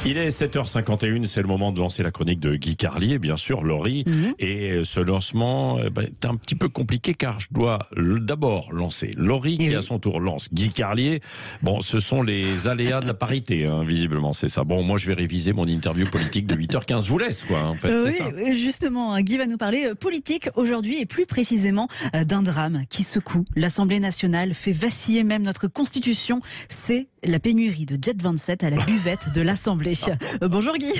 Il est 7h51, c'est le moment de lancer la chronique de Guy Carlier, bien sûr, Laurie. Et ce lancement est un petit peu compliqué car je dois d'abord lancer Laurie qui à son tour lance Guy Carlier. Bon, ce sont les aléas de la parité, hein, visiblement, c'est ça. Bon, moi je vais réviser mon interview politique de 8h15. Je vous laisse, quoi, en fait, c'est ça. Justement, Guy va nous parler politique aujourd'hui et plus précisément d'un drame qui secoue l'Assemblée nationale, fait vaciller même notre Constitution. C'est la pénurie de Jet 27 à la buvette de l'Assemblée. Bonjour Guy.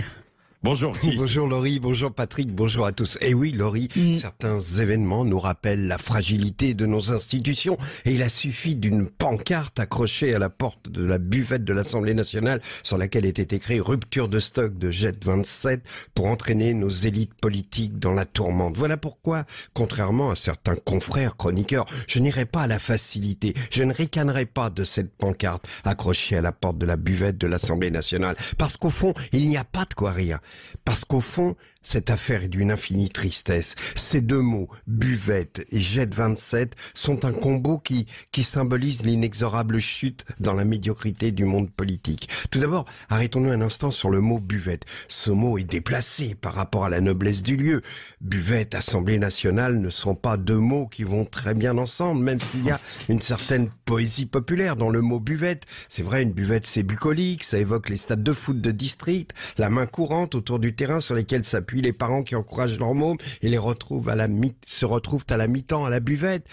Bonjour Guy. Bonjour Laurie, bonjour Patrick, bonjour à tous. Et oui Laurie, certains événements nous rappellent la fragilité de nos institutions et il a suffi d'une pancarte accrochée à la porte de la buvette de l'Assemblée nationale sur laquelle était écrit rupture de stock de Jet 27 pour entraîner nos élites politiques dans la tourmente. Voilà pourquoi, contrairement à certains confrères chroniqueurs, je n'irai pas à la facilité, je ne ricanerai pas de cette pancarte accrochée à la porte de la buvette de l'Assemblée nationale parce qu'au fond, il n'y a pas de quoi rire. Parce qu'au fond, cette affaire est d'une infinie tristesse. Ces deux mots, buvette et Jet 27, sont un combo qui symbolise l'inexorable chute dans la médiocrité du monde politique. Tout d'abord, arrêtons-nous un instant sur le mot buvette. Ce mot est déplacé par rapport à la noblesse du lieu. Buvette, Assemblée nationale ne sont pas deux mots qui vont très bien ensemble, même s'il y a une certaine poésie populaire dans le mot buvette. C'est vrai, une buvette c'est bucolique, ça évoque les stades de foot de district, la main courante autour du terrain sur lesquels s'appuient les parents qui encouragent leurs mômes et se retrouvent à la mi-temps à la buvette,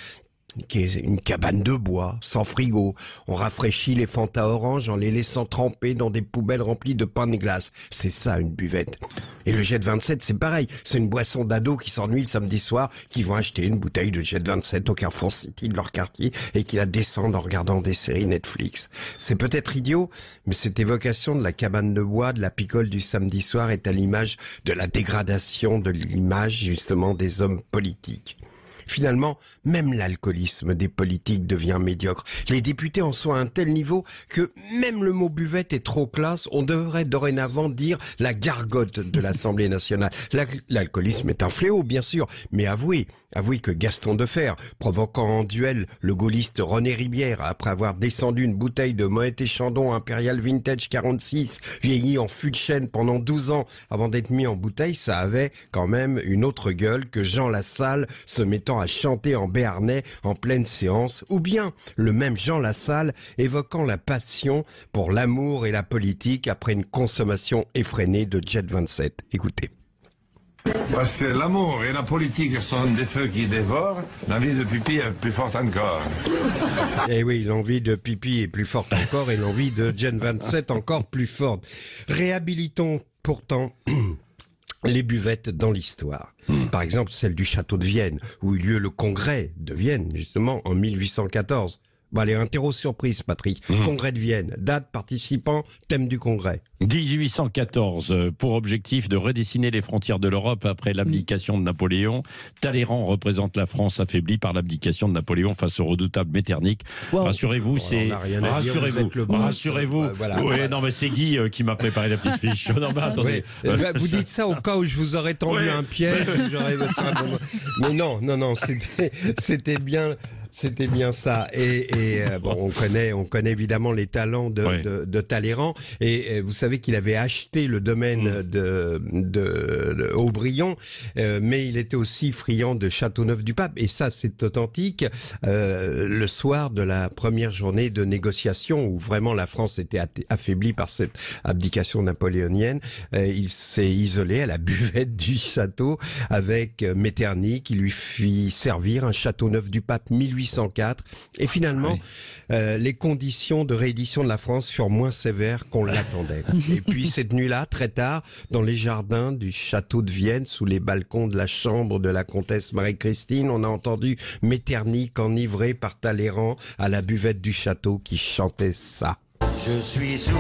qui est une cabane de bois, sans frigo. On rafraîchit les Fanta orange en les laissant tremper dans des poubelles remplies de pain de glace. C'est ça, une buvette. Et le Jet 27, c'est pareil. C'est une boisson d'ados qui s'ennuient le samedi soir, qui vont acheter une bouteille de Jet 27 au Carrefour City de leur quartier et qui la descendent en regardant des séries Netflix. C'est peut-être idiot, mais cette évocation de la cabane de bois, de la picole du samedi soir est à l'image de la dégradation de l'image, justement, des hommes politiques. Finalement, même l'alcoolisme des politiques devient médiocre. Les députés en sont à un tel niveau que même le mot buvette est trop classe. On devrait dorénavant dire la gargote de l'Assemblée nationale. L'alcoolisme est un fléau, bien sûr, mais avouez que Gaston Defferre, provoquant en duel le gaulliste René Ribière après avoir descendu une bouteille de Moët et Chandon Impérial Vintage 46, vieilli en fût de chêne pendant 12 ans avant d'être mis en bouteille, ça avait quand même une autre gueule que Jean Lassalle se mettant à chanter en béarnais en pleine séance, ou bien le même Jean Lassalle évoquant la passion pour l'amour et la politique après une consommation effrénée de Jet 27. Écoutez. Parce que l'amour et la politique sont des feux qui dévorent, l'envie de pipi est plus forte encore. Eh oui, l'envie de pipi est plus forte encore et l'envie de Jet 27 encore plus forte. Réhabilitons pourtant les buvettes dans l'histoire. Par exemple, celle du château de Vienne, où eut lieu le congrès de Vienne, justement, en 1814. Bon, allez, interro surprise, Patrick. Congrès de Vienne, date, participants, thème du congrès. 1814, pour objectif de redessiner les frontières de l'Europe après l'abdication de Napoléon. Talleyrand représente la France affaiblie par l'abdication de Napoléon face au redoutable Metternich. Wow. Rassurez-vous, c'est... Rassurez-vous. Voilà. Ouais, non, mais c'est Guy qui m'a préparé la petite fiche. Non, mais attendez. Ouais. Vous dites ça au cas où je vous aurais tendu un piège. Mais non, c'était bien... C'était bien ça. Et bon, on connaît évidemment les talents de Talleyrand. Et vous savez qu'il avait acheté le domaine de Aubryon, mais il était aussi friand de Châteauneuf-du-Pape. Et ça, c'est authentique. Le soir de la première journée de négociation, où vraiment la France était affaiblie par cette abdication napoléonienne, il s'est isolé à la buvette du château avec Metternich, qui lui fit servir un Châteauneuf-du-Pape 1804. Et finalement, les conditions de réédition de la France furent moins sévères qu'on l'attendait. Et puis cette nuit-là, très tard, dans les jardins du château de Vienne, sous les balcons de la chambre de la comtesse Marie-Christine, on a entendu Metternich enivré par Talleyrand à la buvette du château qui chantait ça. Je suis sous